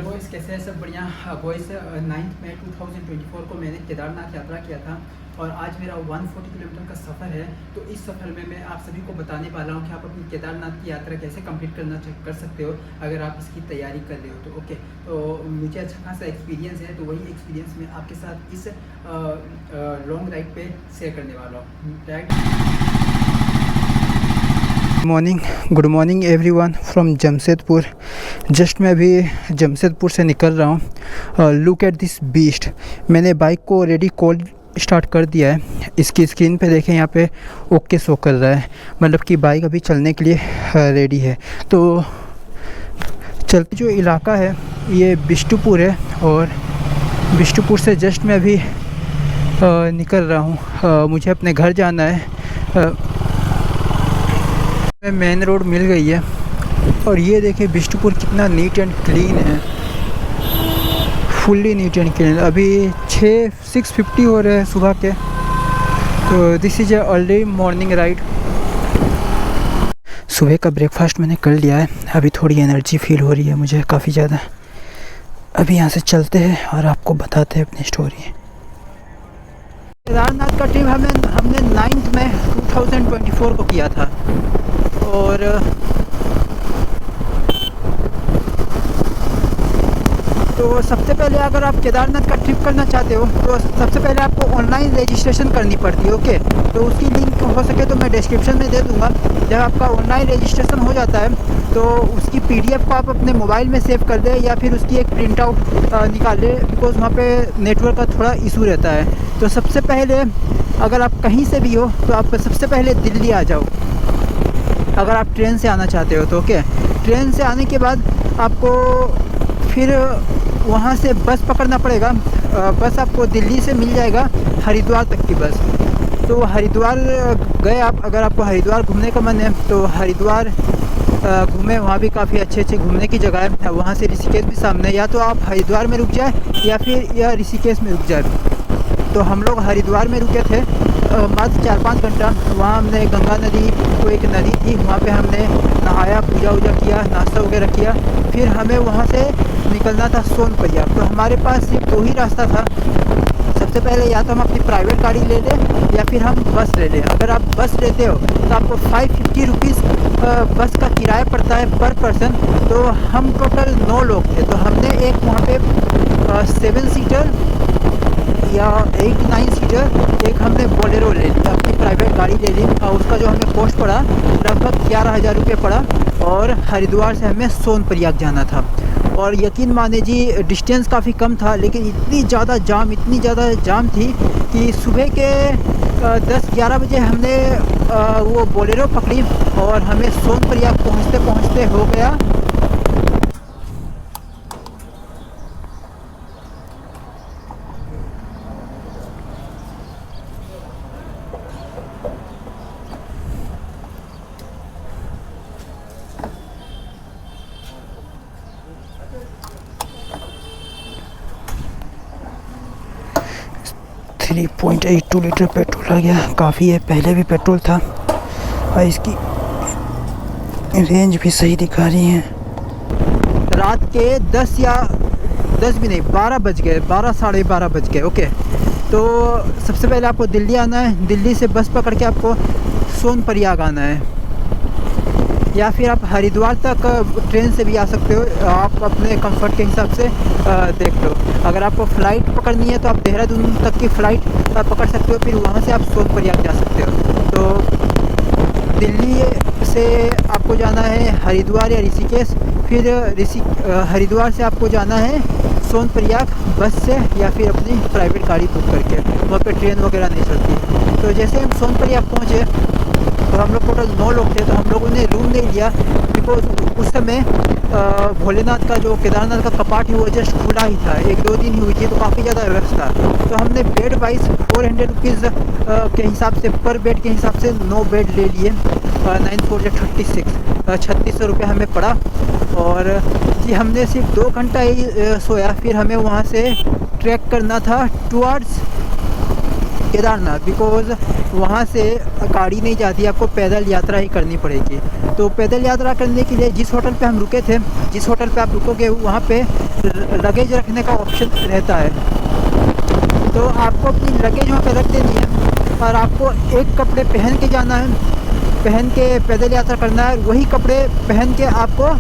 Boys कैसे है? सब बढ़िया। बॉयस 9 मई 2024 को मैंने केदारनाथ यात्रा किया था और आज मेरा 140 किलोमीटर का सफ़र है। तो इस सफ़र में मैं आप सभी को बताने वाला हूँ कि आप अपनी केदारनाथ की यात्रा कैसे कंप्लीट कर सकते हो अगर आप इसकी तैयारी कर रहे हो तो। ओके, तो मुझे अच्छा खासा एक्सपीरियंस है, तो वही एक्सपीरियंस मैं आपके साथ इस लॉन्ग राइड पे शेयर करने वाला हूँ। Right, good morning everyone from Jamshedpur. Just मैं अभी जमशेदपुर से निकल रहा हूँ। Look at this beast. मैंने बाइक को ऑलरेडी कॉल स्टार्ट कर दिया है। इसकी स्क्रीन पे देखें, यहाँ पे ओके शो कर रहा है, मतलब कि बाइक अभी चलने के लिए रेडी है। तो चलते जो इलाका है ये बिष्टुपुर है और बिष्टुपुर से जस्ट मैं अभी निकल रहा हूँ। मुझे अपने घर जाना है। मेन रोड मिल गई है और ये देखिए बिष्टुपुर कितना नीट एंड क्लीन है, फुल्ली नीट एंड क्लीन। अभी 6:50 हो रहे हैं सुबह के। तो this is a early morning ride. सुबह का ब्रेकफास्ट मैंने कर लिया है। अभी थोड़ी एनर्जी फील हो रही है मुझे काफ़ी ज़्यादा। अभी यहाँ से चलते हैं और आपको बताते हैं अपनी स्टोरी। केदारनाथ का ट्रिप हमने 9 मई 2024 को किया था और तो सबसे पहले अगर आप केदारनाथ का ट्रिप करना चाहते हो तो सबसे पहले आपको ऑनलाइन रजिस्ट्रेशन करनी पड़ती है। ओके, तो उसकी लिंक हो सके तो मैं डिस्क्रिप्शन में दे दूंगा। जब आपका ऑनलाइन रजिस्ट्रेशन हो जाता है तो उसकी PDF को आप अपने मोबाइल में सेव कर दें या फिर उसकी एक प्रिंट आउट निकाल लें, बिकॉज वहाँ पे नेटवर्क का थोड़ा इशू रहता है। तो सबसे पहले अगर आप कहीं से भी हो तो आप सबसे पहले दिल्ली आ जाओ अगर आप ट्रेन से आना चाहते हो तो। ओके, ट्रेन से आने के बाद आपको फिर वहाँ से बस पकड़ना पड़ेगा। बस आपको दिल्ली से मिल जाएगा हरिद्वार तक की बस। तो हरिद्वार गए आप, अगर आपको हरिद्वार घूमने का मन है तो हरिद्वार घूमें, वहाँ भी काफ़ी अच्छे घूमने की जगह है। वहाँ से ऋषिकेश भी सामने, या तो आप हरिद्वार में रुक जाए या फिर ऋषिकेश में रुक जाए। तो हम लोग हरिद्वार में रुके थे मात्र 4-5 घंटा। वहाँ हमने गंगा नदी, को एक नदी थी, वहाँ पे हमने नहाया, पूजा वूजा किया, नाश्ता वगैरह किया। फिर हमें वहाँ से निकलना था सोनपरिया। तो हमारे पास सिर्फ 2 ही रास्ता था। सबसे पहले या तो हम अपनी प्राइवेट गाड़ी ले लें या फिर हम बस ले लें। अगर आप बस लेते हो तो आपको 550 रुपीज़ बस का किराया पड़ता है पर पर्सन। तो हम टोटल 9 लोग थे। तो हमने एक वहाँ पे 7 सीटर या 8-9 सीटर एक हमने बोलेरो ले ली, अपनी प्राइवेट गाड़ी ले ली और उसका जो हमें कॉस्ट पड़ा लगभग 11,000 रुपये पड़ा। और हरिद्वार से हमें सोनप्रयाग जाना था। और यकीन माने जी, डिस्टेंस काफ़ी कम था लेकिन इतनी ज़्यादा जाम थी कि सुबह के 10-11 बजे हमने वो बोलेरो पकड़ी और हमें सोनप्रयाग पहुँचते हो गया 3.82 लीटर पेट्रोल आ गया। काफ़ी है, पहले भी पेट्रोल था और इसकी रेंज भी सही दिखा रही है। रात के 10 भी नहीं, 12 बज गए, 12 साढ़े 12 बज गए। ओके, तो सबसे पहले आपको दिल्ली आना है। दिल्ली से बस पकड़ के आपको सोनप्रयाग आना है या फिर आप हरिद्वार तक ट्रेन से भी आ सकते हो। आप अपने कंफर्ट के हिसाब से देख लो। अगर आपको फ़्लाइट पकड़नी है तो आप देहरादून तक की फ़्लाइट पकड़ सकते हो, फिर वहाँ से आप सोनप्रयाग जा सकते हो। तो दिल्ली से आपको जाना है हरिद्वार या ऋषिकेश, फिर हरिद्वार से आपको जाना है सोनप्रयाग बस से या फिर अपनी प्राइवेट गाड़ी बुक करके। वहाँ पे ट्रेन वगैरह नहीं चलती। तो जैसे हम सोनप्रयाग पहुँचे तो हम लोग टोटल 9 लोग थे। तो हम लोगों ने रूम नहीं लिया बिकॉज उस समय भोलेनाथ का जो केदारनाथ का कपाट है वो जस्ट खुला ही था, 1-2 दिन ही हुई थी, तो काफ़ी ज़्यादा व्यवस्था। तो हमने बेड वाइज 400 रुपीज़ के हिसाब से, पर बेड के हिसाब से 9 बेड ले लिए। 3600 रुपये हमें पड़ा। और जी हमने सिर्फ 2 घंटा ही सोया। फिर हमें वहाँ से ट्रैक करना था टुवर्ड्स केदारनाथ, बिकॉज़ वहाँ से गाड़ी नहीं जाती, आपको पैदल यात्रा ही करनी पड़ेगी। तो पैदल यात्रा करने के लिए जिस होटल पे हम रुके थे, जिस होटल पे आप रुकोगे वहाँ पे लगेज रखने का ऑप्शन रहता है। तो आपको अपनी लगेज वहाँ पे रख देनी है और आपको एक कपड़े पहन के जाना है, पहन के पैदल यात्रा करना है, वही कपड़े पहन के आपको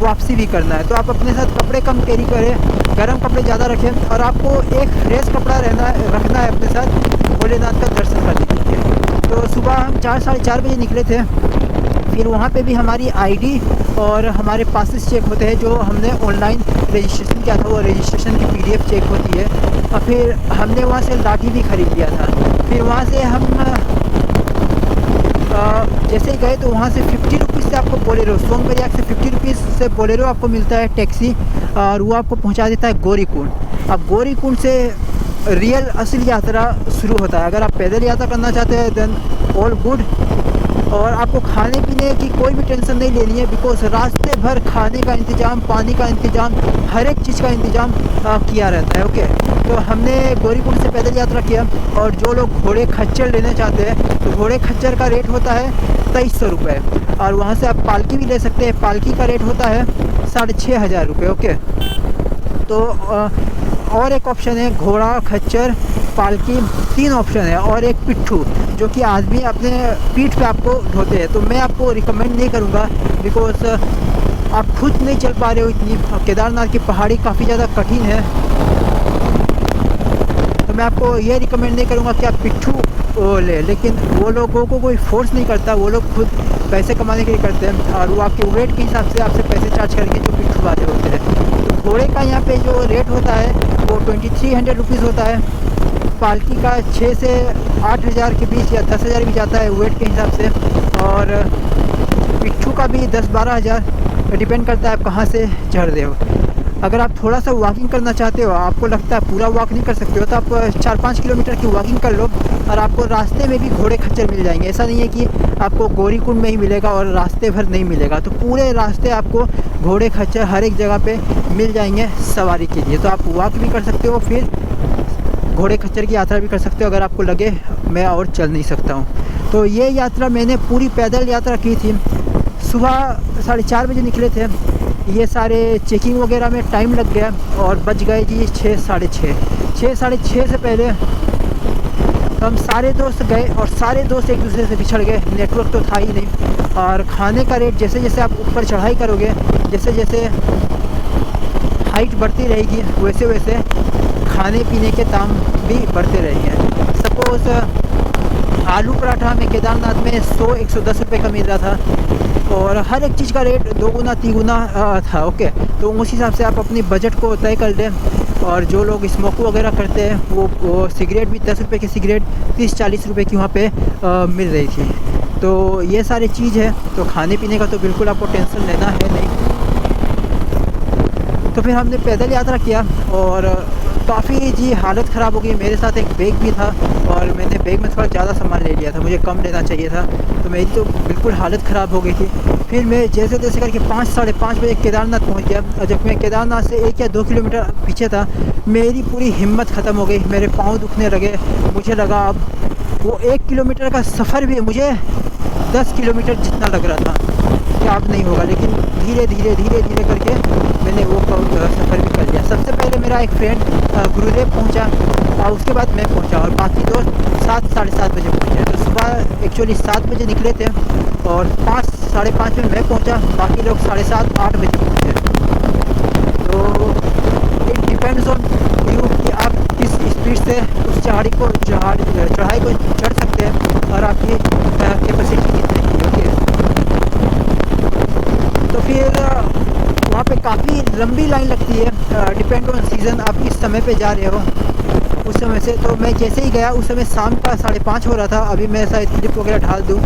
वापसी भी करना है। तो आप अपने साथ कपड़े कम कैरी करें, गर्म कपड़े ज़्यादा रखें और आपको एक फ्रेश कपड़ा रखना है अपने साथ भोलेनाथ का दर्शन करने के लिए। तो सुबह हम 4 साढ़े 4 बजे निकले थे। फिर वहाँ पे भी हमारी आईडी और हमारे पासेस चेक होते हैं, जो हमने ऑनलाइन रजिस्ट्रेशन किया था वो रजिस्ट्रेशन की पीडीएफ चेक होती है। और फिर हमने वहाँ से लाठी भी ख़रीद लिया था। फिर वहाँ से हम जैसे ही गए तो वहाँ से 50 रुपीज़ से आपको बोलेरो, सोनप्रयाग से 50 रुपीज़ से बोलेरो आपको मिलता है टैक्सी, और वो आपको पहुँचा देता है गौरीकुंड। अब गौरीकुंड से रियल असली यात्रा शुरू होता है। अगर आप पैदल यात्रा करना चाहते हैं देन ऑल गुड, और आपको खाने पीने की कोई भी टेंशन नहीं लेनी है, बिकॉज रास्ते भर खाने का इंतज़ाम, पानी का इंतज़ाम, हर एक चीज़ का इंतज़ाम किया रहता है। ओके, तो हमने गौरीकुंड से पैदल यात्रा किया। और जो लोग घोड़े खच्चर लेना चाहते हैं तो घोड़े खच्चर का रेट होता है 2300 रुपये, और वहाँ से आप पालकी भी ले सकते हैं। पालकी का रेट होता है 6500 रुपये। ओके, तो और एक ऑप्शन है घोड़ा खच्चर पालकी, 3 ऑप्शन है, और एक पिट्ठू जो कि आदमी अपने पीठ पे आपको ढोते हैं। तो मैं आपको रिकमेंड नहीं करूँगा, बिकॉज आप खुद नहीं चल पा रहे हो इतनी। केदारनाथ की पहाड़ी काफ़ी ज़्यादा कठिन है, तो मैं आपको ये रिकमेंड नहीं करूँगा कि आप पिट्ठू ले। लेकिन वो लोगों को कोई फोर्स नहीं करता, वो लोग खुद पैसे कमाने के लिए करते हैं, और वो आपके वेट के हिसाब से आपसे पैसे चार्ज करेंगे जो पिट्ठू वाले होते हैं। तो घोड़े का यहाँ पे जो रेट होता है वो 2300 रुपीज़ होता है। पालकी का 6 से 8000 के बीच या 10,000 भी जाता है वेट के हिसाब से, और पिट्ठू का भी 10-12 हज़ार, डिपेंड करता है आप कहाँ से चढ़ रहे हो। अगर आप थोड़ा सा वॉकिंग करना चाहते हो, आपको लगता है पूरा वॉक नहीं कर सकते हो, तो आप 4-5 किलोमीटर की वॉकिंग कर लो, और आपको रास्ते में भी घोड़े खच्चर मिल जाएंगे। ऐसा नहीं है कि आपको गौरीकुंड में ही मिलेगा और रास्ते भर नहीं मिलेगा, तो पूरे रास्ते आपको घोड़े खच्चर हर एक जगह पे मिल जाएंगे सवारी के लिए। तो आप वॉक भी कर सकते हो, फिर घोड़े खच्चर की यात्रा भी कर सकते हो अगर आपको लगे मैं और चल नहीं सकता हूँ। तो ये यात्रा मैंने पूरी पैदल यात्रा की थी। सुबह 4:30 बजे निकले थे। ये सारे चेकिंग वगैरह में टाइम लग गया और बज गए जी 6 साढ़े 6 से पहले हम सारे दोस्त गए, और सारे दोस्त एक दूसरे से बिछड़ गए। नेटवर्क तो था ही नहीं। और खाने का रेट जैसे जैसे आप ऊपर चढ़ाई करोगे, जैसे जैसे हाइट बढ़ती रहेगी, वैसे वैसे खाने पीने के दाम भी बढ़ते रहेंगे। सपोज़ आलू पराठा हमें केदारनाथ में 100-110 रुपये का मिल रहा था, और हर एक चीज़ का रेट 2 गुना 3 गुना था। ओके, तो उस हिसाब से आप अपनी बजट को तय कर लें। और जो लोग स्मोक वगैरह करते हैं वो सिगरेट भी 10 रुपये की सिगरेट 30-40 रुपये की वहाँ पे मिल रही थी। तो ये सारी चीज़ है। तो खाने पीने का तो बिल्कुल आपको टेंशन लेना है नहीं। तो फिर हमने पैदल यात्रा किया, और काफ़ी जी हालत ख़राब हो गई। मेरे साथ एक बैग भी था, और मैंने बैग में थोड़ा ज़्यादा सामान ले लिया था, मुझे कम लेना चाहिए था। तो मेरी तो बिल्कुल हालत ख़राब हो गई थी। फिर मैं जैसे तैसे करके 5 साढ़े 5 बजे केदारनाथ पहुंच गया। और जब मैं केदारनाथ से 1 या 2 किलोमीटर पीछे था, मेरी पूरी हिम्मत ख़त्म हो गई, मेरे पाँव दुखने लगे। मुझे लगा अब वो 1 किलोमीटर का सफ़र भी मुझे 10 किलोमीटर जितना लग रहा था कि अब नहीं होगा। लेकिन धीरे धीरे करके मैंने वो सफ़र भी कर लिया। सबसे पहले मेरा एक फ्रेंड गुरुदेव पहुंचा, और उसके बाद मैं पहुंचा, और बाकी दोस्त 7 साढ़े 7 बजे पहुंचे। तो सुबह एक्चुअली 7 बजे निकले थे, और 5 साढ़े 5 में मैं पहुंचा, बाकी लोग 7:30-8 बजे पहुंचे। तो इट डिपेंड्स ऑन यू कि आप किस स्पीड से उस चढ़ाई को चढ़ सकते हैं, और आपकी कैपेसिटी कितनी है। ओके, तो फिर वहाँ पे काफ़ी लंबी लाइन लगती है, डिपेंड ऑन सीज़न। आप किस समय पे जा रहे हो उस समय से। तो मैं जैसे ही गया उस समय शाम का 5:30 हो रहा था। अभी मैं शायद क्लिप वगैरह ढाल दूँ,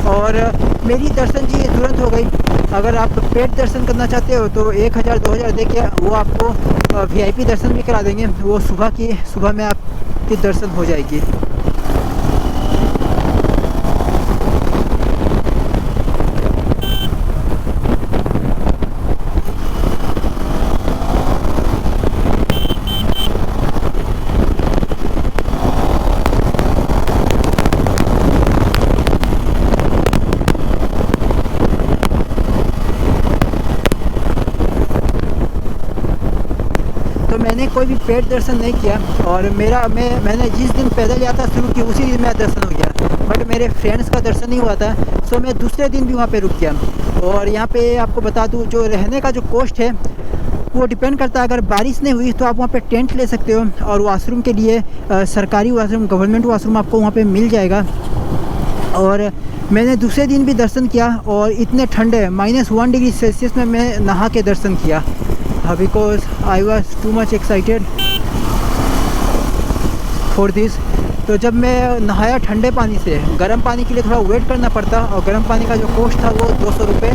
और मेरी दर्शन जी तुरंत हो गई। अगर आप पेड दर्शन करना चाहते हो तो 1000-2000 दे के वो आपको VIP दर्शन भी करा देंगे। वो सुबह में आपकी दर्शन हो जाएगी। तो मैंने कोई भी पेड दर्शन नहीं किया, और मैंने जिस दिन पैदल यात्रा शुरू की उसी दिन मेरा दर्शन हो गया, बट मेरे फ्रेंड्स का दर्शन नहीं हुआ था, सो मैं दूसरे दिन भी वहाँ पे रुक गया। और यहाँ पे आपको बता दूँ, जो रहने का जो कॉस्ट है वो डिपेंड करता है। अगर बारिश नहीं हुई तो आप वहाँ पे टेंट ले सकते हो, और वॉशरूम के लिए सरकारी वॉशरूम, गवर्नमेंट वॉशरूम आपको वहाँ पे मिल जाएगा। और मैंने दूसरे दिन भी दर्शन किया, और इतने ठंडे -1 डिग्री सेल्सियस में मैं नहा के दर्शन किया, because I was too much excited for this. तो जब मैं नहाया ठंडे पानी से, गर्म पानी के लिए थोड़ा वेट करना पड़ता, और गर्म पानी का जो कॉस्ट था वो 200 रुपये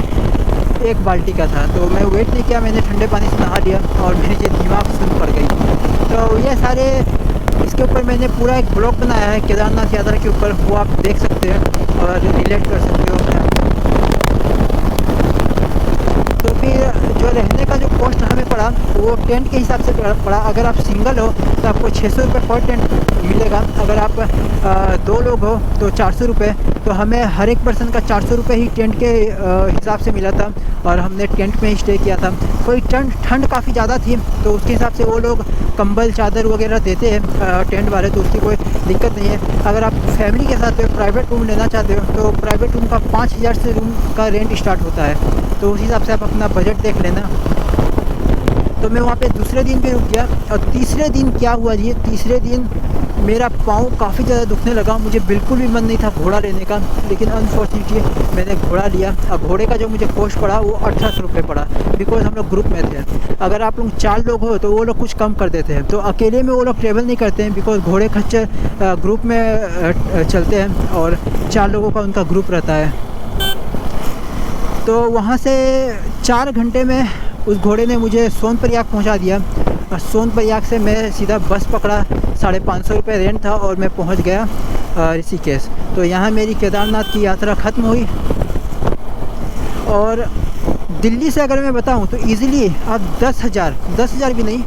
एक बाल्टी का था, तो मैं वेट नहीं किया, मैंने ठंडे पानी से नहा लिया, और मेरी जो दिमाग सुन पड़ गई। तो ये सारे, इसके ऊपर मैंने पूरा एक ब्लॉग बनाया है केदारनाथ यात्रा के ऊपर, वो आप देख सकते हैं और रिलेट कर सकते हो अपने आप। तो फिर जो रहने का जो कॉस्ट हमें पड़ा वो टेंट के हिसाब से पड़ा। अगर आप सिंगल हो तो आपको 600 रुपये पर टेंट मिलेगा, अगर आप 2 लोग हो तो 400 रुपये। तो हमें हर एक पर्सन का 400 रुपये ही टेंट के हिसाब से मिला था, और हमने टेंट में ही स्टे किया था। कोई ठंड काफ़ी ज़्यादा थी, तो उसके हिसाब से वो लोग कंबल चादर वगैरह देते हैं टेंट वाले, तो उसकी कोई दिक्कत नहीं है। अगर आप फैमिली के साथ प्राइवेट रूम लेना चाहते हो तो प्राइवेट रूम का 5000 से रूम का रेंट स्टार्ट होता है, तो उस हिसाब से आप अपना बजट देख लेना। तो मैं वहाँ पे दूसरे दिन भी रुक गया, और तीसरे दिन क्या हुआ जी, तीसरे दिन मेरा पाँव काफ़ी ज़्यादा दुखने लगा। मुझे बिल्कुल भी मन नहीं था घोड़ा लेने का, लेकिन अनफॉर्चुनेटली मैंने घोड़ा लिया। अब घोड़े का जो मुझे कॉस्ट पड़ा वो 1800 रुपये पड़ा, बिकॉज हम लोग ग्रुप में थे। अगर आप लोग 4 लोग हो तो वो लोग कुछ कम कर देते हैं, तो अकेले में वो लोग ट्रेवल नहीं करते हैं, बिकॉज घोड़े खच्चर ग्रुप में चलते हैं, और 4 लोगों का उनका ग्रुप रहता है। तो वहाँ से 4 घंटे में उस घोड़े ने मुझे सोनप्रयाग पहुँचा दिया, और सोनप्रयाग से मैं सीधा बस पकड़ा, 550 रुपये रेंट था, और मैं पहुँच गया ऋषिकेश। तो यहाँ मेरी केदारनाथ की यात्रा ख़त्म हुई। और दिल्ली से अगर मैं बताऊँ तो ईज़िली आप 10,000 भी नहीं,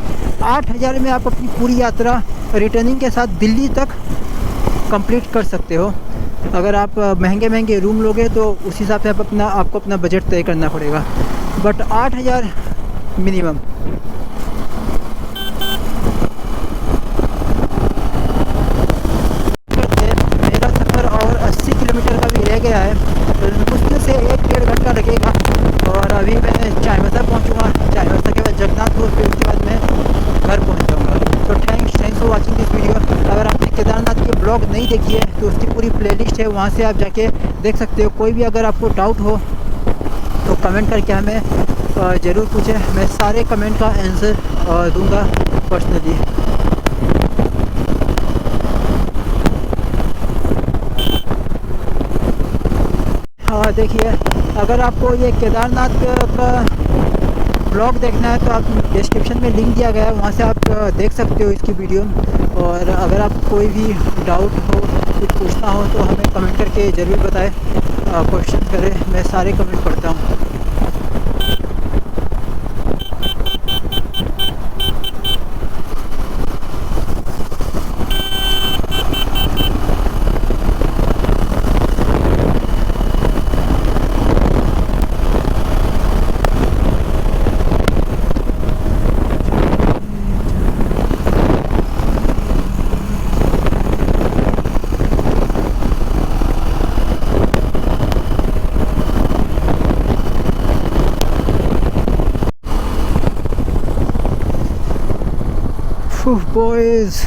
8,000 में आप अपनी पूरी यात्रा रिटर्निंग के साथ दिल्ली तक कंप्लीट कर सकते हो। अगर आप महंगे रूम लोगे तो उस हिसाब से आपको अपना बजट तय करना पड़ेगा, बट 8,000 मिनिमम। मेरा सफ़र और 80 किलोमीटर का भी रह गया है, तो मुश्किल से 1-1.5 घंटा लगेगा। और अभी मैं चाईबासा पहुंचूंगा, चाईबासा के बाद जगन्नाथपुर, फिर उसके बाद मैं घर पहुंच जाऊंगा। तो thanks for watching this video. अगर आपने केदारनाथ की ब्लॉग नहीं देखी है तो उसकी पूरी प्लेलिस्ट है, वहाँ से आप जाके देख सकते हो। कोई भी अगर आपको डाउट हो तो कमेंट करके हमें ज़रूर पूछें, मैं सारे कमेंट का आंसर दूंगा पर्सनली। हाँ देखिए, अगर आपको ये केदारनाथ का ब्लॉग देखना है तो आप डिस्क्रिप्शन में लिंक दिया गया है, वहाँ से आप देख सकते हो इसकी वीडियो। और अगर आप कोई भी डाउट हो, कुछ पूछना हो तो हमें कमेंट करके ज़रूर बताएं, क्वेश्चन करें, मैं सारे कमेंट पढ़ता हूँ। Boys